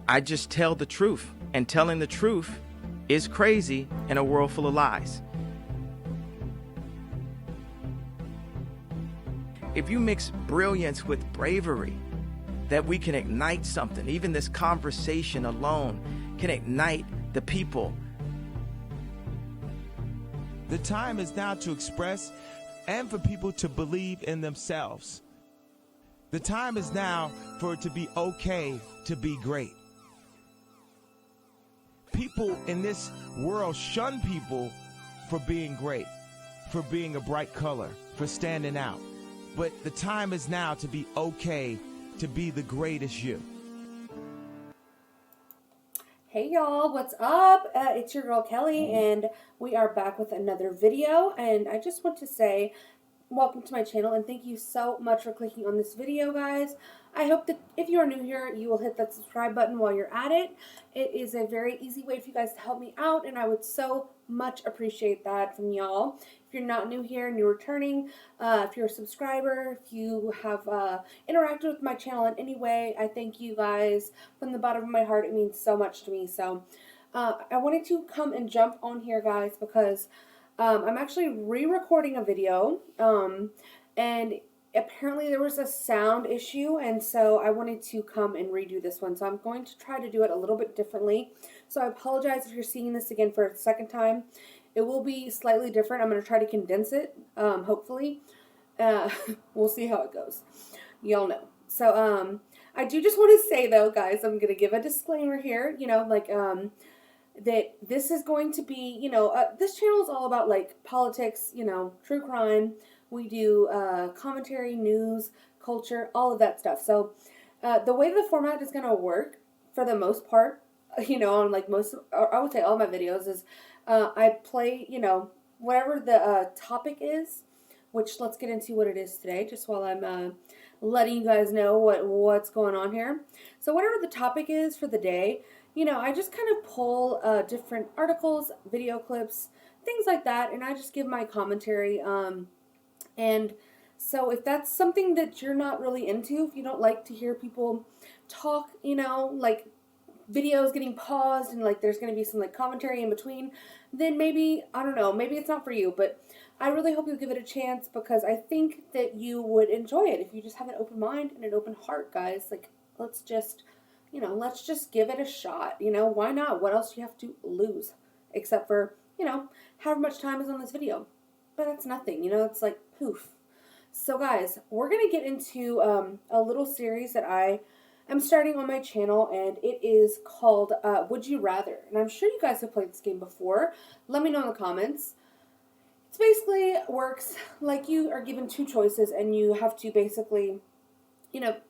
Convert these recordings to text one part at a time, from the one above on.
I just tell the truth, and telling the truth is crazy in a world full of lies. If you mix brilliance with bravery, that we can ignite something. Even this conversation alone can ignite the people. The time is now to express and for people to believe in themselves. The time is now for it to be okay to be great. People in this world shun people for being great, for being a bright color, for standing out. But the time is now to be okay to be the greatest you. Hey y'all, what's up? It's your girl Kelly, and we are back with another video. And I just want to say welcome to my channel, and thank you so much for clicking on this video, guys. I hope that if you are new here, you will hit that subscribe button while you're at it. It is a very easy way for you guys to help me out, and I would so much appreciate that from y'all. If you're not new here and you're returning, if you're a subscriber, if you have interacted with my channel in any way, I thank you guys from the bottom of my heart. It means so much to me. So I wanted to come and jump on here, guys, because I'm actually re-recording a video, and apparently there was a sound issue, and so I wanted to come and redo this one. So I'm going to try to do it a little bit differently. So I apologize if you're seeing this again for a second time. It will be slightly different. I'm going to try to condense it, hopefully. We'll see how it goes. Y'all know. So I do just want to say, though, guys, I'm going to give a disclaimer here, that this is going to be, this channel is all about, like, politics, true crime. We do commentary, news, culture, all of that stuff. So the way the format is going to work, for the most part, on, like, I would say all my videos is I play, whatever the topic is, which let's get into what it is today, just while I'm letting you guys know what's going on here. So whatever the topic is for the day, I just kind of pull different articles, video clips, things like that, and I just give my commentary. And so if that's something that you're not really into, if you don't like to hear people talk, like videos getting paused and like there's going to be some like commentary in between, then maybe, I don't know, maybe it's not for you. But I really hope you'll give it a chance, because I think that you would enjoy it if you just have an open mind and an open heart, guys. Like, let's just give it a shot. Why not? What else do you have to lose except for, however much time is on this video? But that's nothing, it's like poof. So guys, we're going to get into a little series that I am starting on my channel, and it is called Would You Rather? And I'm sure you guys have played this game before. Let me know in the comments. It basically works like you are given two choices, and you have to basically,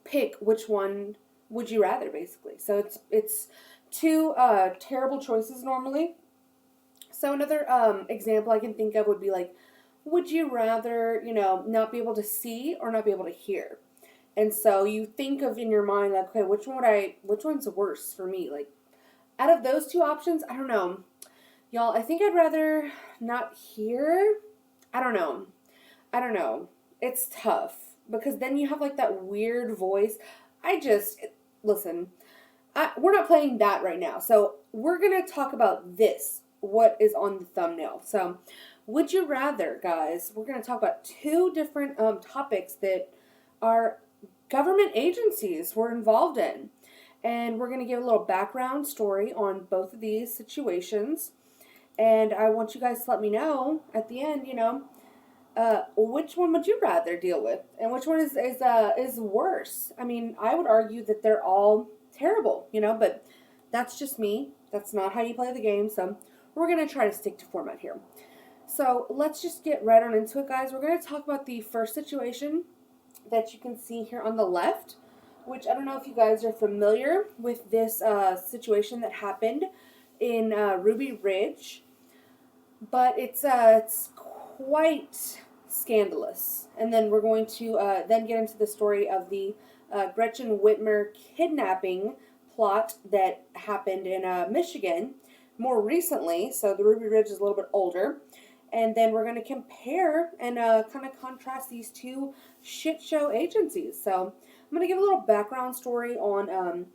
pick which one would you rather, basically. So it's two terrible choices normally. So another example I can think of would be like, would you rather, not be able to see or not be able to hear? And so you think of in your mind, like, okay, which one's worse for me? Like, out of those two options, I don't know. Y'all, I think I'd rather not hear. I don't know. It's tough, because then you have like that weird voice. Listen, we're not playing that right now. So we're going to talk about this, what is on the thumbnail. So would you rather, guys, we're going to talk about two different topics that our government agencies were involved in. And we're going to give a little background story on both of these situations. And I want you guys to let me know at the end, which one would you rather deal with, and which one is worse. I mean, I would argue that they're all terrible, but that's just me. That's not how you play the game. So we're going to try to stick to format here. So let's just get right on into it, guys. We're going to talk about the first situation that you can see here on the left, which I don't know if you guys are familiar with this situation that happened in Ruby Ridge, but it's quite scandalous. And then we're going to then get into the story of the Gretchen Whitmer kidnapping plot that happened in Michigan more recently. So the Ruby Ridge is a little bit older. And then we're going to compare and kind of contrast these two shit show agencies. So I'm going to give a little background story on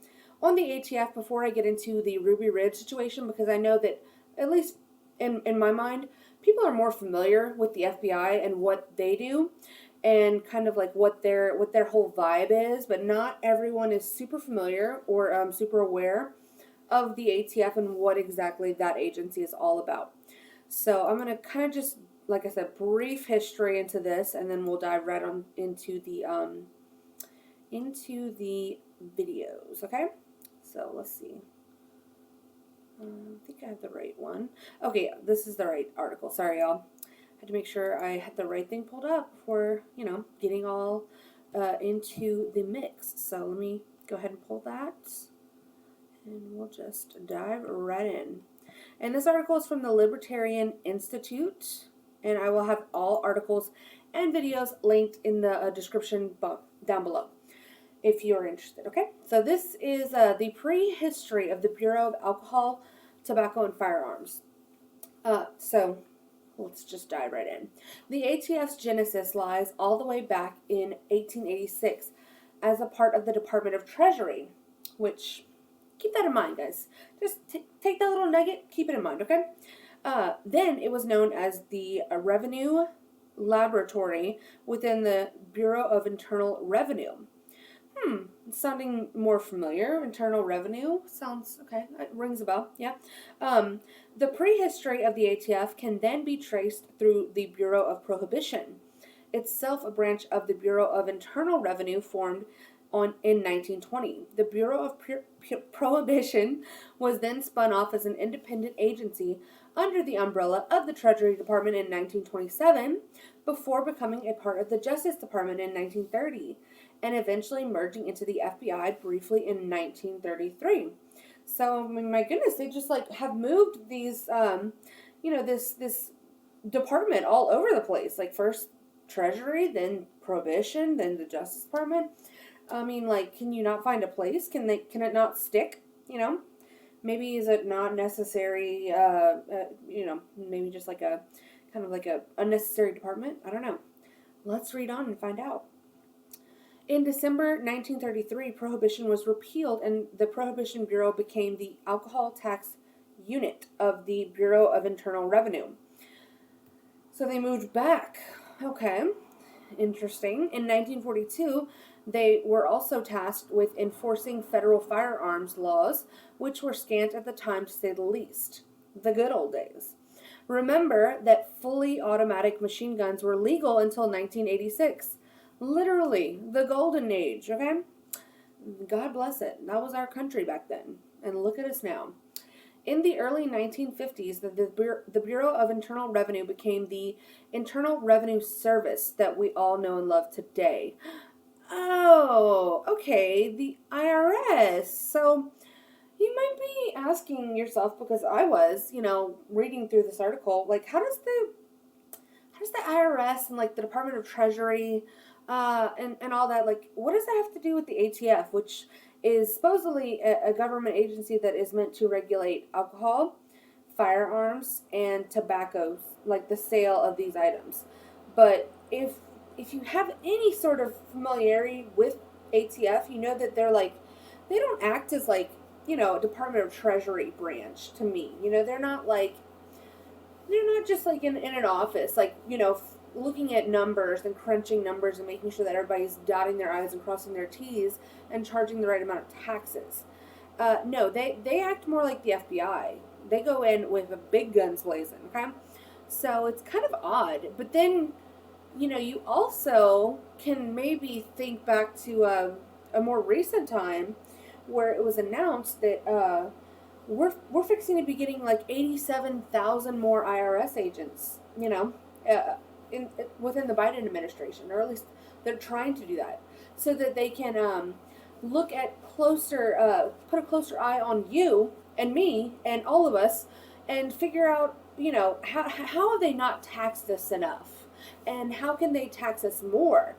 on the ATF before I get into the Ruby Ridge situation, because I know that, at least in my mind, people are more familiar with the FBI and what they do and kind of like what their whole vibe is, but not everyone is super familiar or super aware of the ATF and what exactly that agency is all about. So I'm going to kind of just, like I said, brief history into this, and then we'll dive right on into the videos, okay? So let's see. I think I have the right one. Okay, this is the right article. Sorry, y'all. Had to make sure I had the right thing pulled up before, getting all into the mix. So let me go ahead and pull that, and we'll just dive right in. And this article is from the Libertarian Institute, and I will have all articles and videos linked in the description down below if you're interested, okay? So this is the prehistory of the Bureau of Alcohol, Tobacco, and Firearms. So let's just dive right in. The ATF's genesis lies all the way back in 1886 as a part of the Department of Treasury, which, keep that in mind, guys. Just take that little nugget, keep it in mind, okay? Then it was known as the Revenue Laboratory within the Bureau of Internal Revenue. Sounding more familiar. Internal Revenue sounds okay. It rings a bell. Yeah. The prehistory of the ATF can then be traced through the Bureau of Prohibition, itself a branch of the Bureau of Internal Revenue formed in 1920. The Bureau of Prohibition was then spun off as an independent agency under the umbrella of the Treasury Department in 1927, before becoming a part of the Justice Department in 1930. And eventually merging into the FBI briefly in 1933. So, I mean, my goodness, they just like have moved these, this department all over the place. Like first Treasury, then Prohibition, then the Justice Department. I mean, like, can you not find a place? Can it not stick? Maybe is it not necessary? Maybe just like a kind of like a unnecessary department. I don't know. Let's read on and find out. In December 1933, Prohibition was repealed and the Prohibition Bureau became the Alcohol Tax Unit of the Bureau of Internal Revenue. So they moved back. Okay, interesting. In 1942, they were also tasked with enforcing federal firearms laws, which were scant at the time to say the least. The good old days. Remember that fully automatic machine guns were legal until 1986. Literally, the golden age, okay? God bless it. That was our country back then. And look at us now. In the early 1950s, the Bureau of Internal Revenue became the Internal Revenue Service that we all know and love today. Oh, okay, the IRS. So you might be asking yourself, because I was, reading through this article, like, how does the IRS and like the Department of Treasury and all that, like, what does that have to do with the ATF, which is supposedly a government agency that is meant to regulate alcohol, firearms, and tobacco, like the sale of these items. But if you have any sort of familiarity with ATF, you know that they don't act as like, a Department of Treasury branch to me. They're not just like in an office, like, looking at numbers and crunching numbers and making sure that everybody's dotting their I's and crossing their T's and charging the right amount of taxes. No, they act more like the FBI. They go in with the big guns blazing, okay? So it's kind of odd. But then, you also can maybe think back to a more recent time where it was announced that we're fixing to be getting like 87,000 more IRS agents, within the Biden administration, or at least they're trying to do that, so that they can look at put a closer eye on you and me and all of us, and figure out, how have they not taxed us enough, and how can they tax us more?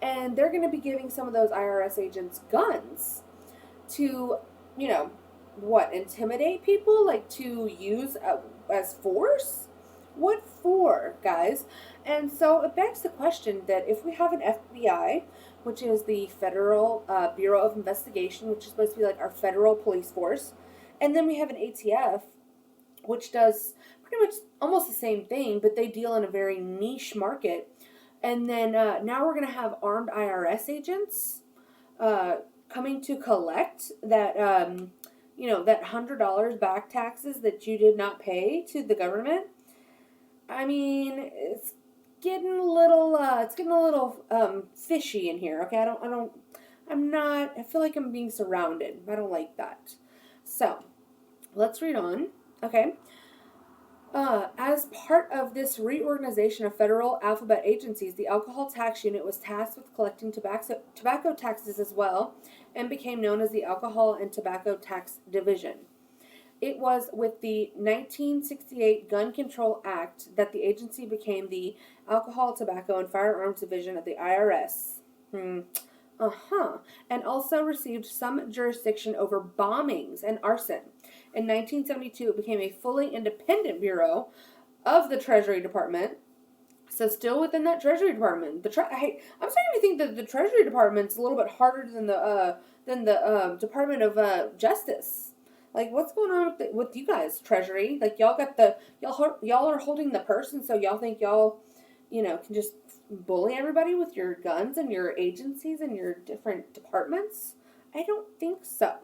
And they're going to be giving some of those IRS agents guns to, intimidate people, like to use as force. What for, guys? And so it begs the question that if we have an FBI which is the Federal Bureau of Investigation, which is supposed to be like our federal police force. And then we have an ATF, which does pretty much almost the same thing, but they deal in a very niche market. And then now we're going to have armed IRS agents coming to collect that, that $100 back taxes that you did not pay to the government. I mean, it's getting a little fishy in here. Okay, I feel like I'm being surrounded. I don't like that. So let's read on. Okay. As part of this reorganization of federal alphabet agencies, the Alcohol Tax Unit was tasked with collecting tobacco taxes as well, and became known as the Alcohol and Tobacco Tax Division. It was with the 1968 Gun Control Act that the agency became the Alcohol, Tobacco, and Firearms Division of the IRS. And also received some jurisdiction over bombings and arson. In 1972, it became a fully independent bureau of the Treasury Department. So still within that Treasury Department. I'm starting to think that the Treasury Department's a little bit harder than the Department of Justice. Like, what's going on with you guys, Treasury? Like, y'all are holding the purse, and so y'all think y'all, can just bully everybody with your guns and your agencies and your different departments? I don't think so.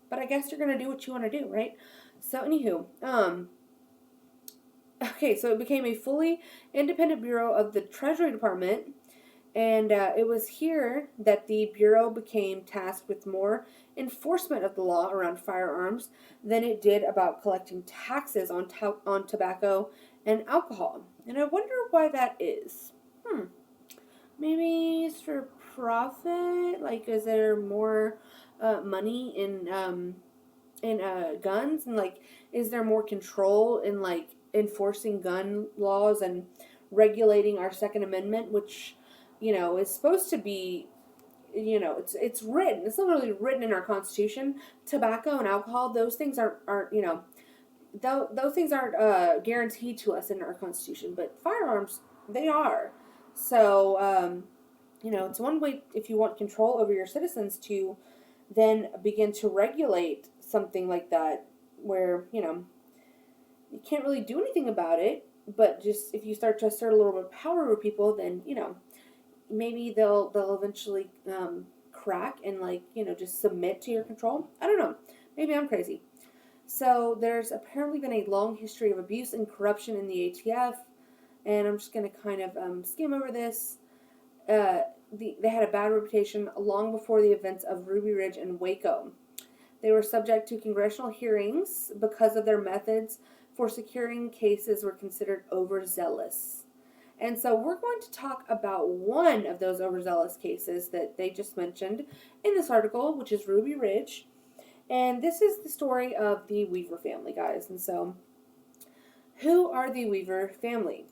But I guess you're going to do what you want to do, right? So, anywho, okay, so it became a fully independent bureau of the Treasury Department, and it was here that the bureau became tasked with more enforcement of the law around firearms than it did about collecting taxes on tobacco and alcohol. And I wonder why that is. Maybe it's for profit? Like, is there more money in guns? And, like, is there more control in, like, enforcing gun laws and regulating our Second Amendment, which, is supposed to be, it's written. It's literally written in our Constitution. Tobacco and alcohol, those things aren't those things aren't guaranteed to us in our Constitution, but firearms, they are. So, it's one way, if you want control over your citizens, to then begin to regulate something like that, where, you can't really do anything about it, but just if you start to assert a little bit of power over people, then, maybe they'll eventually crack and, like, just submit to your control. I don't know. Maybe I'm crazy. So there's apparently been a long history of abuse and corruption in the ATF, and I'm just going to kind of skim over this. They had a bad reputation long before the events of Ruby Ridge and Waco. They were subject to congressional hearings because of their methods for securing cases were considered overzealous. And so we're going to talk about one of those overzealous cases that they just mentioned in this article, which is Ruby Ridge. And this is the story of the Weaver family, guys. And so, who are the Weaver family?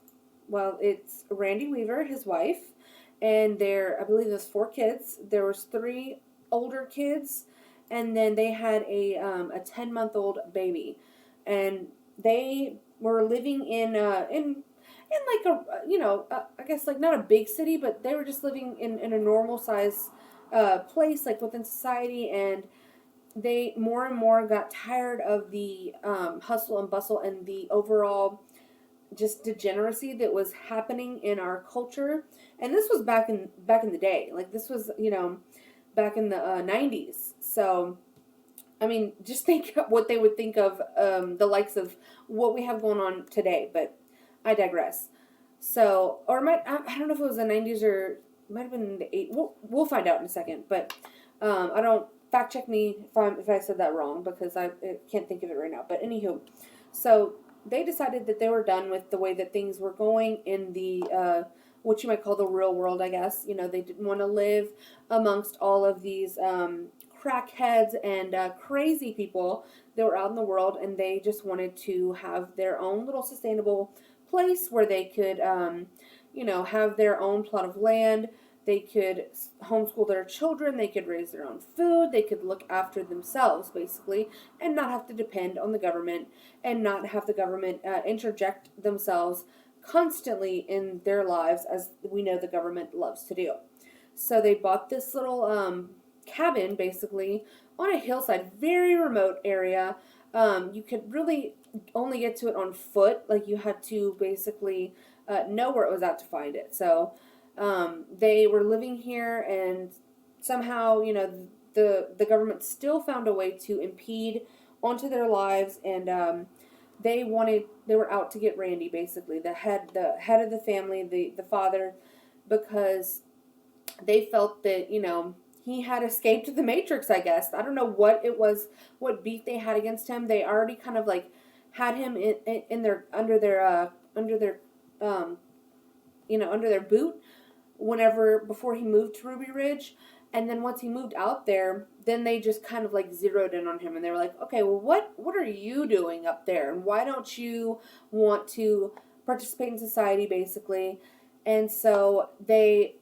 Well, it's Randy Weaver, his wife, and I believe there's 4 kids. There was 3 older kids, and then they had a 10-month-old baby. And they were living in like I guess, like, not a big city, but they were just living in a normal size place, like, within society. And they more and more got tired of the hustle and bustle and the overall just degeneracy that was happening in our culture. And this was back in the day. Like, this was, back in the 90s. So, I mean, just think what they would think of the likes of what we have going on today. But I digress. So, I don't know if it was the 90s or it might have been the 80s. We'll find out in a second. But I don't. Fact check me if I said that wrong, because I can't think of it right now. But anywho, so they decided that they were done with the way that things were going in the what you might call the real world, I guess. They didn't want to live amongst all of these crackheads and crazy people that were out in the world, and they just wanted to have their own little sustainable place where they could, have their own plot of land. They could homeschool their children, they could raise their own food, they could look after themselves, basically, and not have to depend on the government, and not have the government interject themselves constantly in their lives, as we know the government loves to do. So they bought this little cabin, basically, on a hillside, very remote area. You could really only get to it on foot. Like, you had to basically know where it was at to find it. So they were living here, and somehow, the government still found a way to impede onto their lives, and they were out to get Randy, basically the head of the family, the father, because they felt that he had escaped the Matrix. I guess I don't know what it was, what beef they had against him. They already kind of like had him in their under their under their boot before he moved to Ruby Ridge. And then once he moved out there, then they just kind of like zeroed in on him, and they were like, okay, well, what are you doing up there? And why don't you want to participate in society, basically? And so they,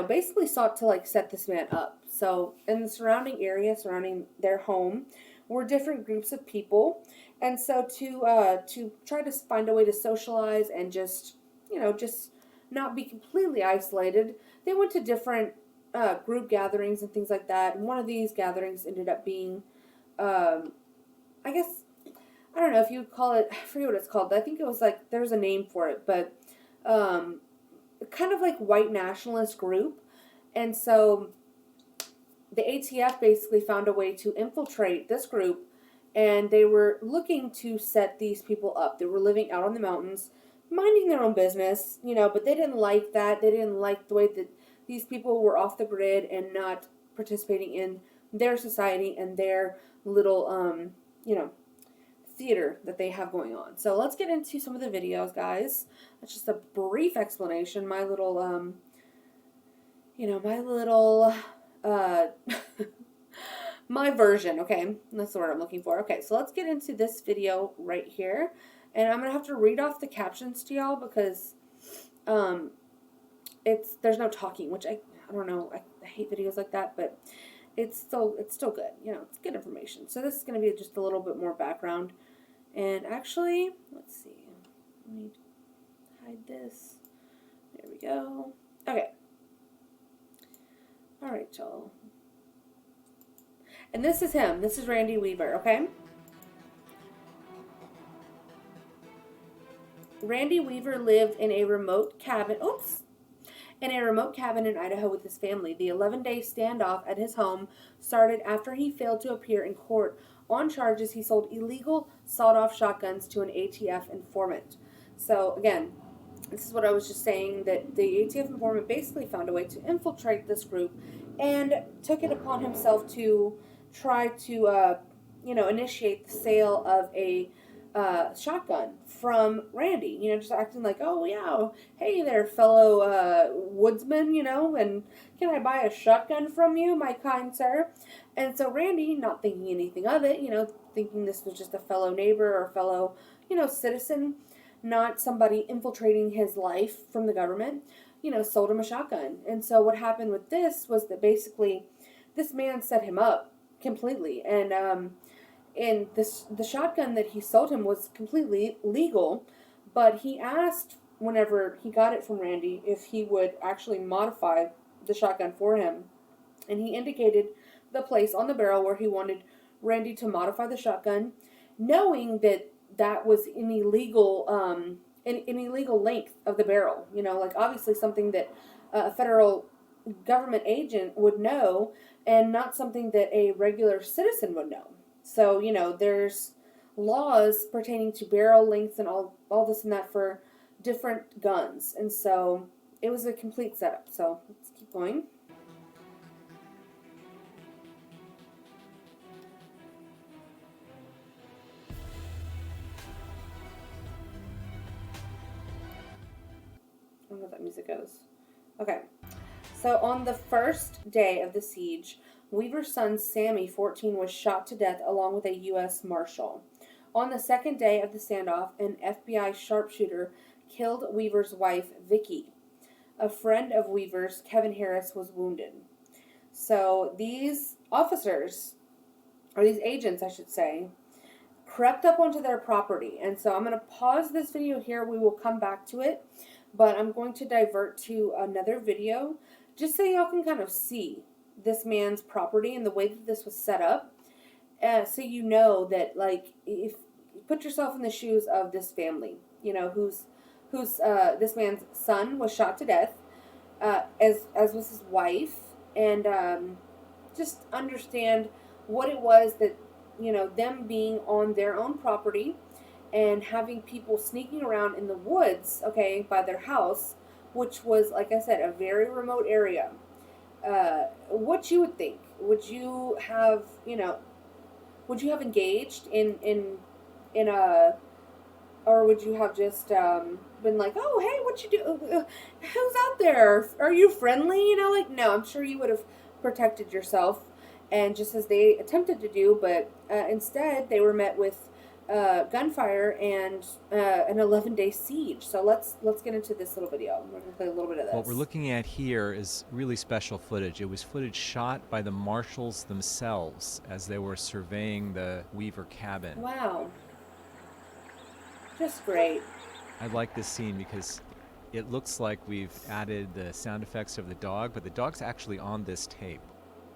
basically sought to like set this man up. So in the surrounding area, surrounding their home, were different groups of people. And so to try to find a way to socialize and just not be completely isolated, they went to different group gatherings and things like that. And one of these gatherings ended up being, I guess, I don't know if you would call it, I forget what it's called, but I think it was like, there's a name for it, but kind of like white nationalist group. And so the ATF basically found a way to infiltrate this group, and they were looking to set these people up. They were living out on the mountains, minding their own business, but they didn't like that. They didn't like the way that these people were off the grid and not participating in their society and their little, theater that they have going on. So let's get into some of the videos, guys. That's just a brief explanation. My little, my version, okay? That's the word I'm looking for. Okay, so let's get into this video right here. And I'm going to have to read off the captions to y'all because there's no talking, which I don't know. I hate videos like that, but it's still good. It's good information. So this is going to be just a little bit more background. And actually, let's see. Let me hide this. There we go. Okay. All right, y'all. And this is him. This is Randy Weaver, okay? Randy Weaver lived in a remote cabin. Oops. In a remote cabin in Idaho with his family. The 11-day standoff at his home started after he failed to appear in court on charges he sold illegal sawed-off shotguns to an ATF informant. So, again, this is what I was just saying, that the ATF informant basically found a way to infiltrate this group and took it upon himself to try to, initiate the sale of a shotgun from Randy, just acting like, oh yeah, hey there, fellow woodsman, and can I buy a shotgun from you, my kind sir? And so Randy, not thinking anything of it, thinking this was just a fellow neighbor or fellow, citizen, not somebody infiltrating his life from the government, sold him a shotgun. And so what happened with this was that basically this man set him up completely, and the shotgun that he sold him was completely legal, but he asked, whenever he got it from Randy, if he would actually modify the shotgun for him. And he indicated the place on the barrel where he wanted Randy to modify the shotgun, knowing that that was an illegal length of the barrel. Like obviously something that a federal government agent would know, and not something that a regular citizen would know. So, there's laws pertaining to barrel lengths and all this and that for different guns. And so it was a complete setup. So let's keep going. I don't know if that music goes. Okay. So on the first day of the siege, Weaver's son Sammy, 14, was shot to death along with a U.S. Marshal. On the second day of the standoff, an FBI sharpshooter killed Weaver's wife, Vicky. A friend of Weaver's, Kevin Harris, was wounded. So these officers, or these agents, I should say, crept up onto their property. And so I'm going to pause this video here. We will come back to it. But I'm going to divert to another video just so y'all can kind of see this man's property and the way that this was set up. So you know that, like, if you put yourself in the shoes of this family, you know, who's this man's son was shot to death, as was his wife, and just understand what it was that, you know, them being on their own property and having people sneaking around in the woods, okay, by their house, which was, like I said, a very remote area. What you would think? Would you have, you know, would you have engaged in a, or would you have just been like, oh, hey, what you do? Who's out there? Are you friendly? You know, like, no, I'm sure you would have protected yourself, and just as they attempted to do, but instead they were met with gunfire and an 11-day siege. So let's get into this little video. We're going to play a little bit of this. What we're looking at here is really special footage. It was footage shot by the marshals themselves as they were surveying the Weaver cabin. Wow. Just great. I like this scene because it looks like we've added the sound effects of the dog, but the dog's actually on this tape.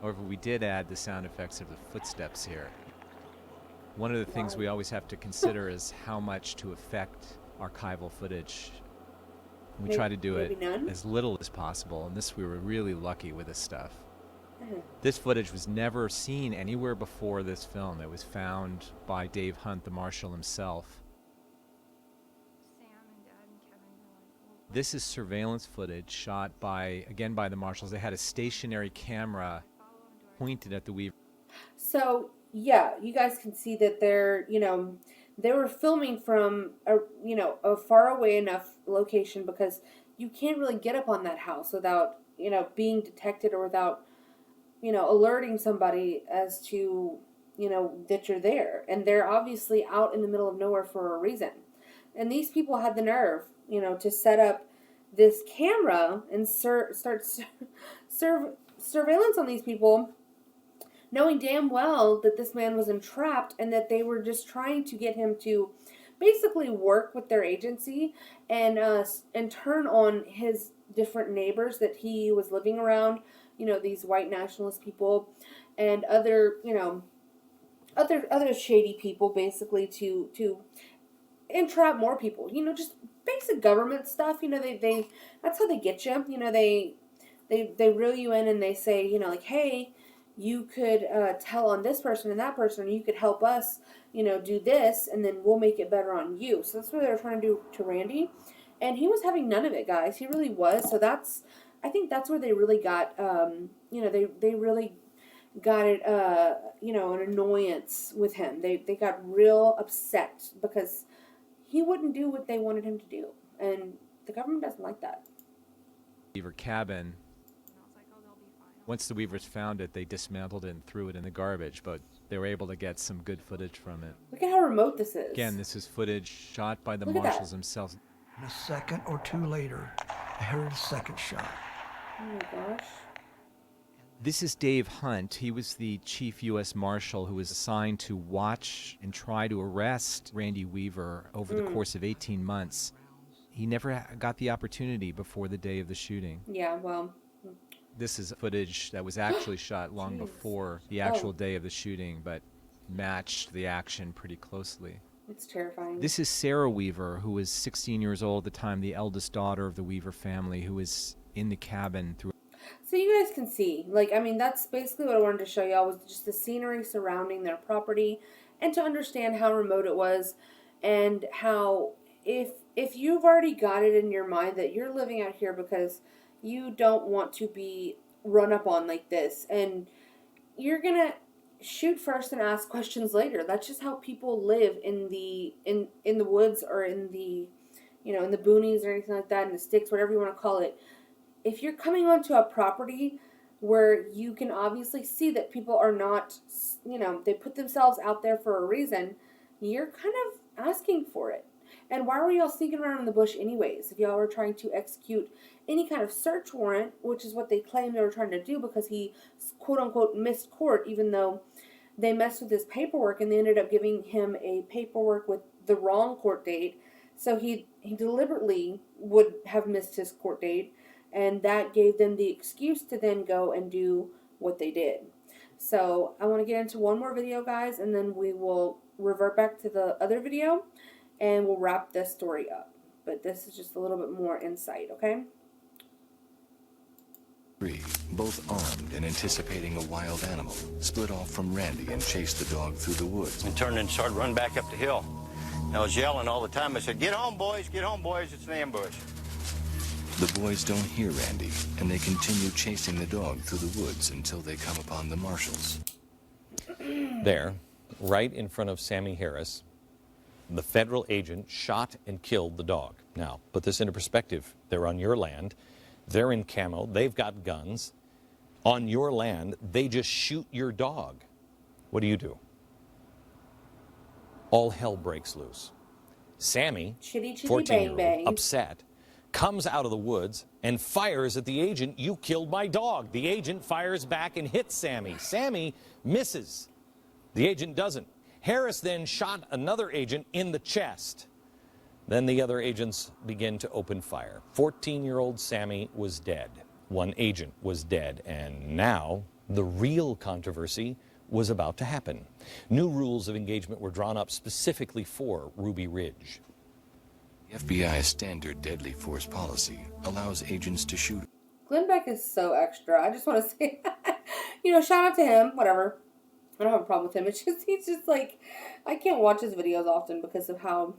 However, we did add the sound effects of the footsteps here. One of the things we always have to consider is how much to affect archival footage. We try to do it as little as possible, and this we were really lucky with this stuff. This footage was never seen anywhere before this film. It was found by Dave Hunt, the marshal himself. This is surveillance footage shot by the marshals. They had a stationary camera pointed at the Weaver. So, yeah, you guys can see that they're, you know, they were filming from a far away enough location, because you can't really get up on that house without, you know, being detected, or without, you know, alerting somebody as to, you know, that you're there. And they're obviously out in the middle of nowhere for a reason. And these people had the nerve, you know, to set up this camera and start surveillance on these people, knowing damn well that this man was entrapped and that they were just trying to get him to basically work with their agency and turn on his different neighbors that he was living around, you know, these white nationalist people and other, you know, other shady people, basically to entrap more people, you know, just basic government stuff. You know, they that's how they get you. You know, they reel you in and they say, you know, like, hey, you could tell on this person and that person, and you could help us, you know, do this, and then we'll make it better on you. So that's what they were trying to do to Randy, and he was having none of it, guys. He really was. So I think that's where they really got, you know, they really got it, you know, an annoyance with him. They got real upset because he wouldn't do what they wanted him to do, and the government doesn't like that. Weaver cabin. Once the Weavers found it, they dismantled it and threw it in the garbage, but they were able to get some good footage from it. Look at how remote this is. Again, this is footage shot by the marshals themselves. And a second or two later, I heard a second shot. Oh my gosh. This is Dave Hunt. He was the chief U.S. Marshal who was assigned to watch and try to arrest Randy Weaver over the course of 18 months. He never got the opportunity before the day of the shooting. Yeah, well. This is footage that was actually shot long before the actual day of the shooting, but matched the action pretty closely. It's terrifying. This is Sarah Weaver, who was 16 years old at the time, the eldest daughter of the Weaver family, who was in the cabin through. So you guys can see, like, I mean, that's basically what I wanted to show y'all, was just the scenery surrounding their property, and to understand how remote it was, and how if you've already got it in your mind that you're living out here because you don't want to be run up on like this, and you're gonna shoot first and ask questions later. That's just how people live in the woods, or in the, you know, in the boonies or anything like that, in the sticks, whatever you want to call it. If you're coming onto a property where you can obviously see that people are not, you know, they put themselves out there for a reason, you're kind of asking for it. And why were y'all sneaking around in the bush anyways, if y'all were trying to execute any kind of search warrant, which is what they claim they were trying to do, because he, quote-unquote, missed court, even though they messed with his paperwork, and they ended up giving him a paperwork with the wrong court date. So he deliberately would have missed his court date and that gave them the excuse to then go and do what they did. So I want to get into one more video, guys, and then we will revert back to the other video and we'll wrap this story up. But this is just a little bit more insight, okay? Three, both armed and anticipating a wild animal, split off from Randy and chased the dog through the woods. And turned and started running back up the hill. And I was yelling all the time. I said, get home, boys, it's an ambush. The boys don't hear Randy, and they continue chasing the dog through the woods until they come upon the marshals. There, right in front of Sammy Harris, the federal agent shot and killed the dog. Now, put this into perspective. They're on your land. They're in camo. They've got guns. On your land, they just shoot your dog. What do? All hell breaks loose. Sammy, Chitty, chitty, 14-year-old, bang, bang. upset, comes out of the woods and fires at the agent. You killed my dog. The agent fires back and hits Sammy. Sammy misses. The agent doesn't. Harris then shot another agent in the chest. Then the other agents begin to open fire. 14-year-old Sammy was dead. One agent was dead. And now the real controversy was about to happen. New rules of engagement were drawn up specifically for Ruby Ridge. The FBI's standard deadly force policy allows agents to shoot. Glenn Beck is so extra. I just want to say, shout out to him, whatever. I don't have a problem with him. It's just, he's just like, I can't watch his videos often because of how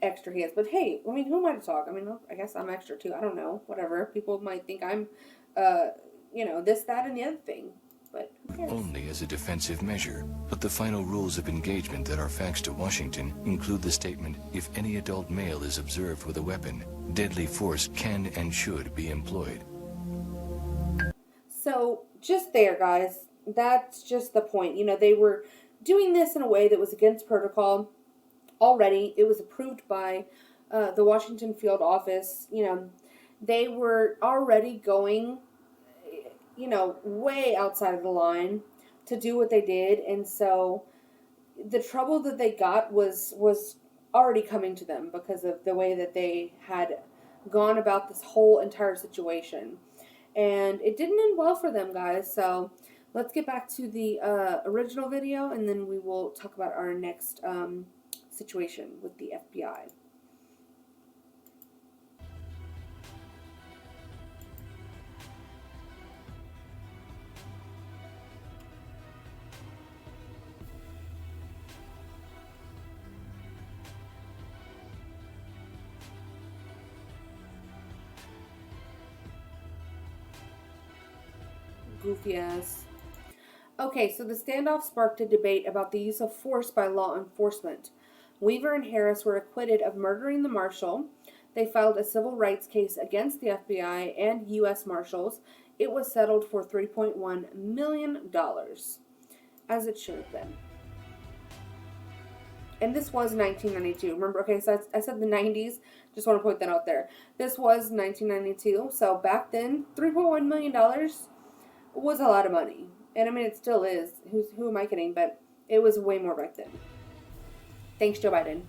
extra he is. But hey, I mean, who am I to talk? I mean, I guess I'm extra too. I don't know. Whatever. People might think I'm, this, that, and the other thing. But who cares? Only as a defensive measure, but the final rules of engagement that are faxed to Washington include the statement, if any adult male is observed with a weapon, deadly force can and should be employed. So, just there, guys, that's just the point. They were doing this in a way that was against protocol already. It was approved by the Washington field office. They were already going way outside of the line to do what they did. And so the trouble that they got was already coming to them because of the way that they had gone about this whole entire situation. And it didn't end well for them, guys. So let's get back to the original video, and then we will talk about our next situation with the FBI. Goofy ass. Okay, so the standoff sparked a debate about the use of force by law enforcement. Weaver and Harris were acquitted of murdering the marshal. They filed a civil rights case against the FBI and U.S. Marshals. It was settled for $3.1 million, as it should have been. And this was 1992. Remember, okay, so I said the 90s. Just want to point that out there. This was 1992. So back then, $3.1 million was a lot of money. And I mean, it still is. Who am I kidding? But it was way more back then. Thanks, Joe Biden.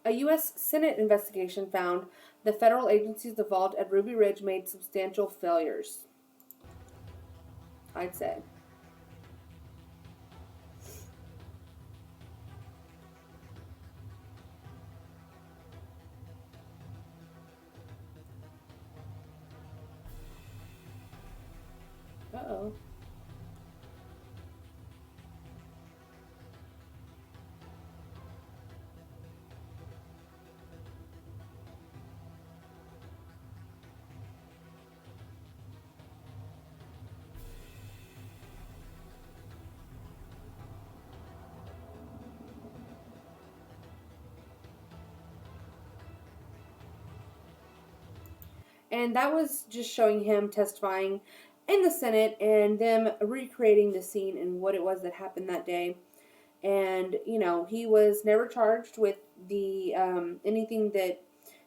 A U.S. Senate investigation found the federal agencies involved at Ruby Ridge made substantial failures. I'd say. Uh-oh. And that was just showing him testifying in the Senate and them recreating the scene and what it was that happened that day. And, you know, he was never charged with the anything that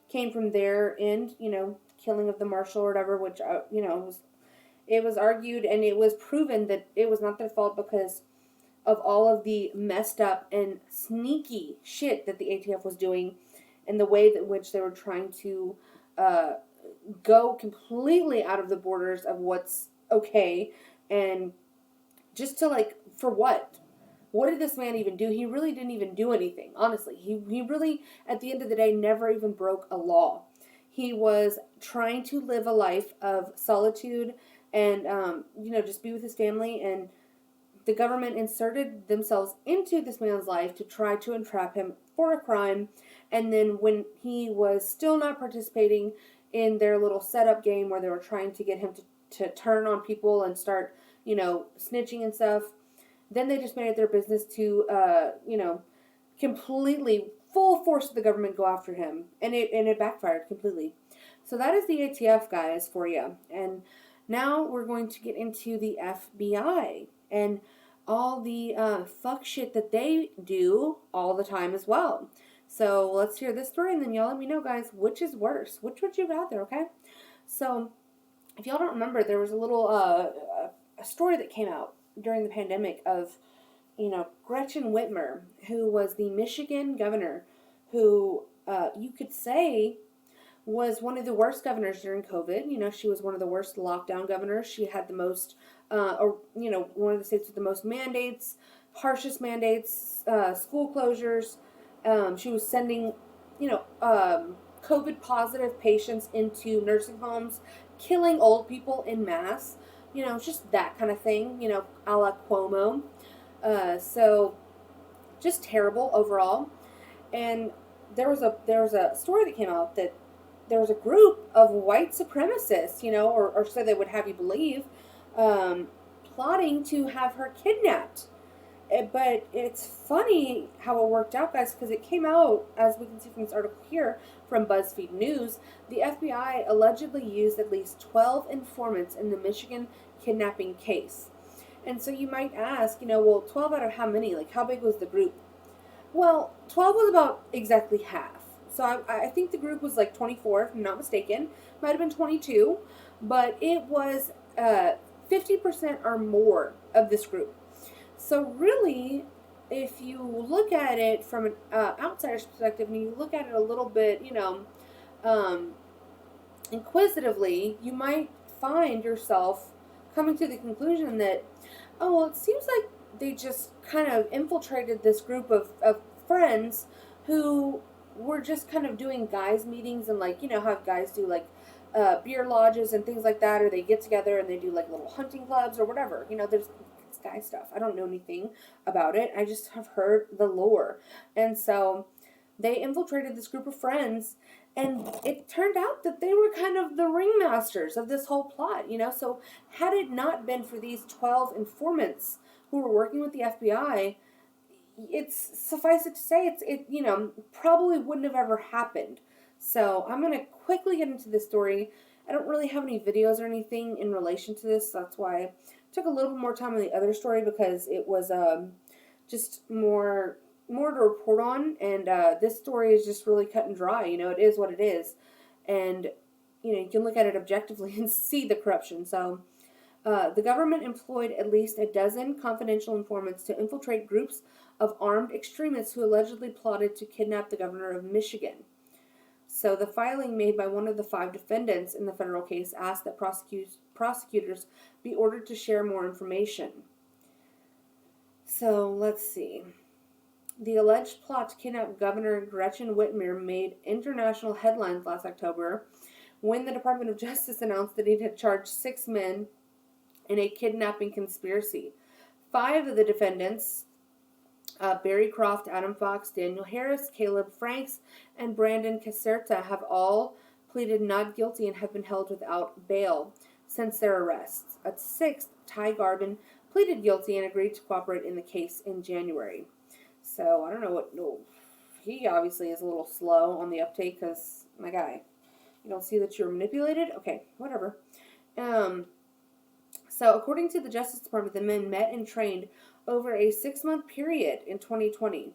came from their end, you know, killing of the marshal or whatever, which, you know, it was argued and it was proven that it was not their fault because of all of the messed up and sneaky shit that the ATF was doing and the way that which they were trying to go completely out of the borders of what's okay, and just to, like, for what? What did this man even do? He really didn't even do anything, honestly. He really, at the end of the day, never even broke a law. He was trying to live a life of solitude and, you know, just be with his family, and the government inserted themselves into this man's life to try to entrap him for a crime. And then when he was still not participating in their little setup game where they were trying to get him to turn on people and start, you know, snitching and stuff, then they just made it their business to, you know, completely, full force of the government go after him. And it backfired completely. So that is the ATF, guys, for you. And now we're going to get into the FBI and all the fuck shit that they do all the time as well. So let's hear this story, and then y'all let me know, guys, which is worse. Which would you rather, okay? So if y'all don't remember, there was a little a story that came out during the pandemic of, you know, Gretchen Whitmer, who was the Michigan governor, who you could say was one of the worst governors during COVID. You know, she was one of the worst lockdown governors. She had the most, or, you know, one of the states with the most mandates, harshest mandates, school closures. She was sending, you know, COVID positive patients into nursing homes, killing old people en masse. You know, just that kind of thing, you know, a la Cuomo. So just terrible overall. And there was a story that came out that there was a group of white supremacists, you know, or so they would have you believe, plotting to have her kidnapped. But it's funny how it worked out, guys, because it came out, as we can see from this article here, from BuzzFeed News. The FBI allegedly used at least 12 informants in the Michigan kidnapping case. And so you might ask, you know, well, 12 out of how many? Like, how big was the group? Well, 12 was about exactly half. So I think the group was like 24, if I'm not mistaken. Might have been 22. But it was 50% or more of this group. So really, if you look at it from an outsider's perspective, and you look at it a little bit, you know, inquisitively, you might find yourself coming to the conclusion that, oh, well, it seems like they just kind of infiltrated this group of friends who were just kind of doing guys meetings, and, like, you know how guys do, like, beer lodges and things like that, or they get together and they do, like, little hunting clubs or whatever. You know, there's guy stuff. I don't know anything about it. I just have heard the lore. And so they infiltrated this group of friends, and it turned out that they were kind of the ringmasters of this whole plot, you know. So had it not been for these 12 informants who were working with the FBI, it's, suffice it to say, it you know, probably wouldn't have ever happened. So I'm going to quickly get into this story. I don't really have any videos or anything in relation to this. So that's why I took a little bit more time on the other story, because it was just more to report on, and this story is just really cut and dry. You know, it is what it is, and you know, you can look at it objectively and see the corruption. So the government employed at least a dozen confidential informants to infiltrate groups of armed extremists who allegedly plotted to kidnap the governor of Michigan. So the filing made by one of the 5 defendants in the federal case asked that prosecutors be ordered to share more information. So let's see. The alleged plot to kidnap Governor Gretchen Whitmer made international headlines last October when the Department of Justice announced that it had charged 6 men in a kidnapping conspiracy. 5 of the defendants, Barry Croft, Adam Fox, Daniel Harris, Caleb Franks, and Brandon Caserta, have all pleaded not guilty and have been held without bail since their arrests. A 6th, Ty Garbin, pleaded guilty and agreed to cooperate in the case in January. So I don't know what. No, he obviously is a little slow on the uptake, because, my guy, you don't see that you're manipulated? Okay, whatever. So according to the Justice Department, the men met and trained over a 6-month period in 2020,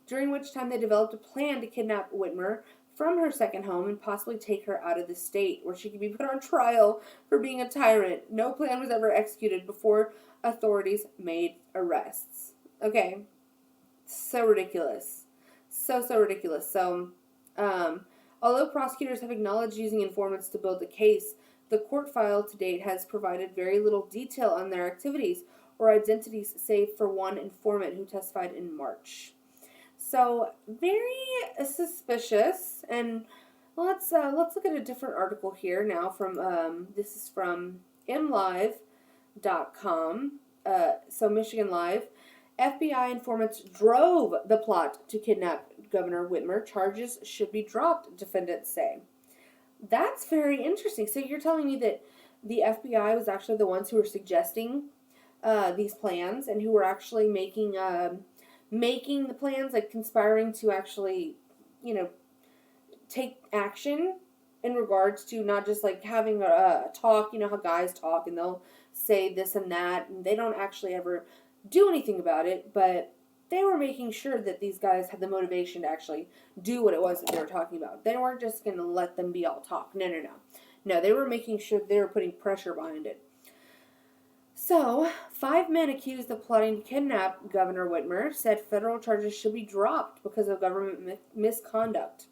during which time they developed a plan to kidnap Whitmer from her second home and possibly take her out of the state where she could be put on trial for being a tyrant. No plan was ever executed before authorities made arrests. Okay. So ridiculous. So ridiculous. So, although prosecutors have acknowledged using informants to build the case, the court file to date has provided very little detail on their activities or identities, save for one informant who testified in March. So, very suspicious. And let's look at a different article here now from this is from mlive.com. So Michigan Live. FBI informants drove the plot to kidnap Governor Whitmer. Charges should be dropped, defendants say. That's very interesting. So you're telling me that the FBI was actually the ones who were suggesting these plans and who were actually making the plans, like conspiring to actually, take action in regards to not just like having a talk, how guys talk and they'll say this and that and they don't actually ever do anything about it, but they were making sure that these guys had the motivation to actually do what it was that they were talking about. They weren't just going to let them be all talk. No, they were making sure they were putting pressure behind it. So, 5 men accused of plotting to kidnap Governor Whitmer said federal charges should be dropped because of government misconduct.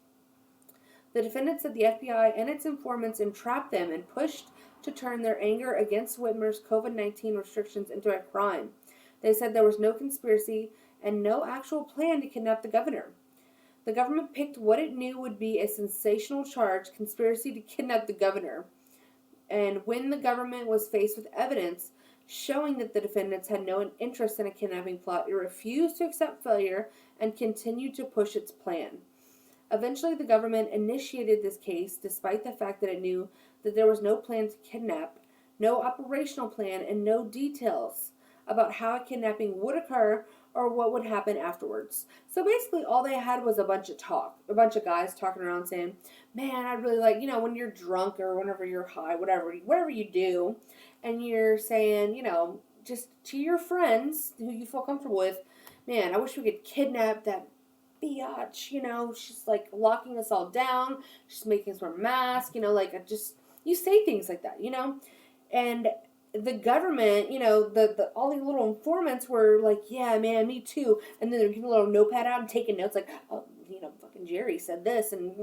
The defendants said the FBI and its informants entrapped them and pushed to turn their anger against Whitmer's COVID-19 restrictions into a crime. They said there was no conspiracy and no actual plan to kidnap the governor. The government picked what it knew would be a sensational charge, conspiracy to kidnap the governor. And when the government was faced with evidence showing that the defendants had no interest in a kidnapping plot, it refused to accept failure and continued to push its plan. Eventually, the government initiated this case despite the fact that it knew that there was no plan to kidnap, no operational plan, and no details about how a kidnapping would occur or what would happen afterwards. So basically all they had was a bunch of talk. A bunch of guys talking around saying, man, I'd really like, when you're drunk or whenever you're high, whatever you do, and you're saying, just to your friends who you feel comfortable with, man, I wish we could kidnap that biatch, she's like locking us all down, she's making us wear masks, you say things like that, and the government, the all these little informants were like, yeah, man, me too. And then they're getting a little notepad out and taking notes like, oh, fucking Jerry said this. And,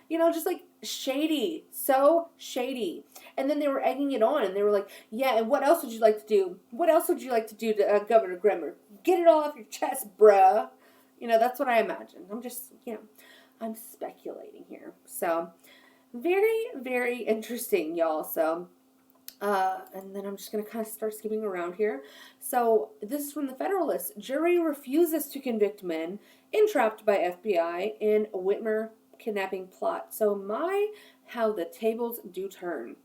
just like shady. So shady. And then they were egging it on and they were like, yeah, and what else would you like to do? What else would you like to do to Governor Grimmer? Get it all off your chest, bruh. That's what I imagine. I'm just, I'm speculating here. So, very, very interesting, y'all. So, and then I'm just going to kind of start skipping around here. So, this is from the Federalist. Jury refuses to convict men entrapped by FBI in Whitmer kidnapping plot. So, how the tables do turn.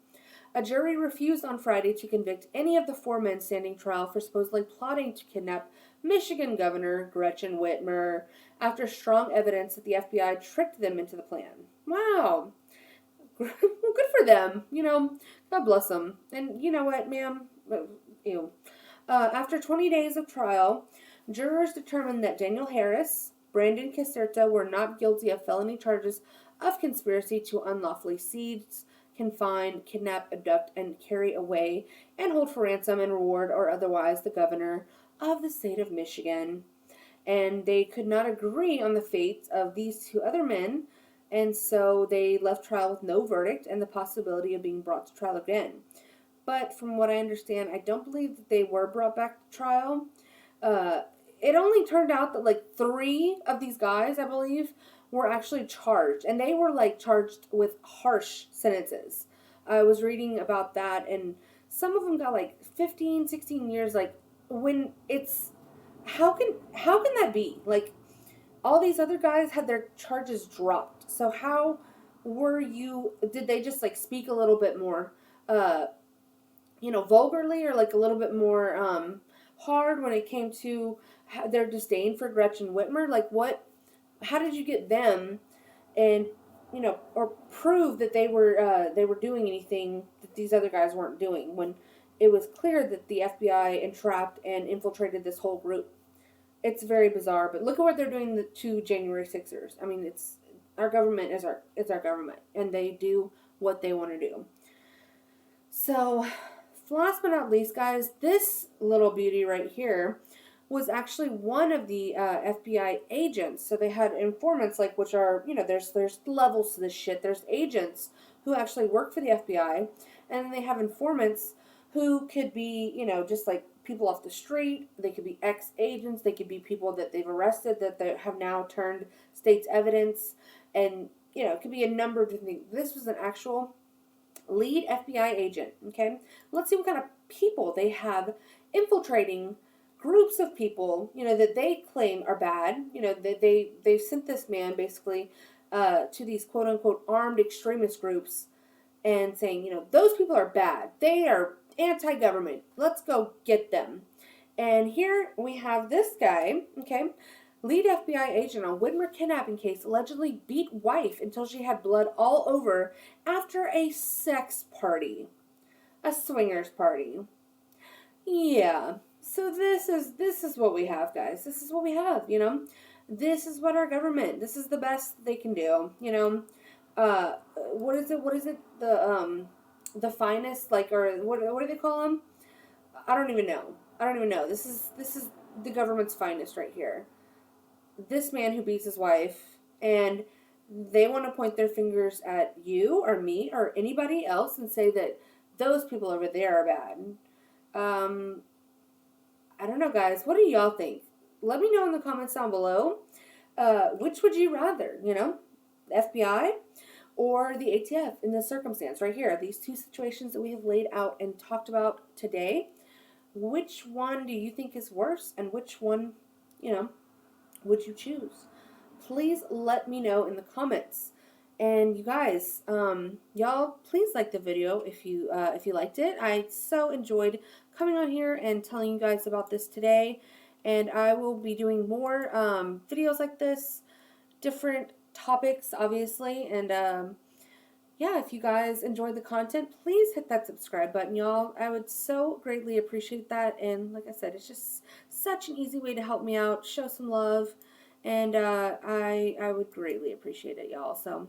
A jury refused on Friday to convict any of the 4 men standing trial for supposedly plotting to kidnap Michigan Governor Gretchen Whitmer after strong evidence that the FBI tricked them into the plan. Wow. Well, good for them. God bless them. And you know what, ma'am? Ew. After 20 days of trial, jurors determined that Daniel Harris, Brandon Caserta were not guilty of felony charges of conspiracy to unlawfully seize, confine, kidnap, abduct, and carry away, and hold for ransom and reward or otherwise the governor of the state of Michigan. And they could not agree on the fates of these 2 other men, and so they left trial with no verdict and the possibility of being brought to trial again. But from what I understand, I don't believe that they were brought back to trial. It only turned out that 3 of these guys, I believe, were actually charged. And they were charged with harsh sentences. I was reading about that and some of them got 15, 16 years. When it's, how can that be? All these other guys had their charges dropped. So how did they just speak a little bit more, vulgarly or a little bit more hard when it came to their disdain for Gretchen Whitmer? How did you get them and, or prove that they were doing anything that these other guys weren't doing when it was clear that the FBI entrapped and infiltrated this whole group. It's very bizarre, but look at what they're doing to January 6ers. I mean, it's our government is our government, and they do what they want to do. So, last but not least, guys, this little beauty right here was actually one of the FBI agents. So they had informants, like, which are, you know, there's levels to this shit. There's agents who actually work for the FBI, and then they have informants who could be, you know, just like people off the street. They could be ex-agents. They could be people that they've arrested that they have now turned state's evidence. And, you know, it could be a number of different things. This was an actual lead FBI agent, okay? Let's see what kind of people they have infiltrating groups of people, you know, that they claim are bad. You know, they sent this man basically to these quote-unquote armed extremist groups and saying, you know, those people are bad. They are anti-government. Let's go get them. And here we have this guy, okay, lead FBI agent on Whitmer kidnapping case, allegedly beat wife until she had blood all over after a sex party. A swingers party. Yeah. So this is what we have, guys. This is what we have, you know. This is what our government, this is the best they can do, you know. What is it? The finest, like, or what do they call them? I don't even know. This is the government's finest right here. This man who beats his wife, and they want to point their fingers at you or me or anybody else and say that those people over there are bad. I don't know, guys. What do y'all think? Let me know in the comments down below. Which would you rather, you know, the FBI or the ATF in this circumstance right here? These two situations that we have laid out and talked about today. Which one do you think is worse, and which one, you know, would you choose? Please let me know in the comments. And you guys, y'all, please like the video if you liked it. I so enjoyed coming on here and telling you guys about this today. And I will be doing more videos like this, different topics, obviously. And yeah, if you guys enjoyed the content, please hit that subscribe button, y'all. I would so greatly appreciate that. And like I said, it's just such an easy way to help me out, show some love. And I would greatly appreciate it, y'all. So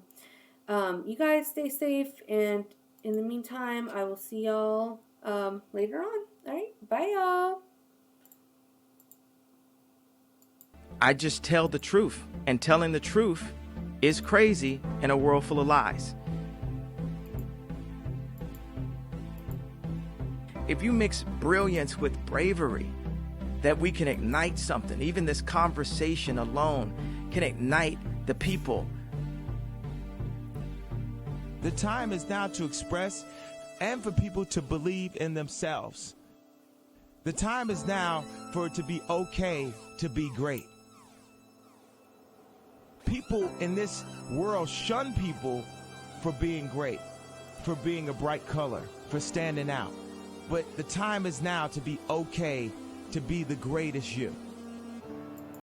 you guys stay safe. And in the meantime, I will see y'all later on. All right, bye, y'all. I just tell the truth, and telling the truth is crazy in a world full of lies. If you mix brilliance with bravery, that we can ignite something. Even this conversation alone can ignite the people. The time is now to express and for people to believe in themselves. The time is now for it to be okay to be great. People in this world shun people for being great, for being a bright color, for standing out. But the time is now to be okay to be the greatest you.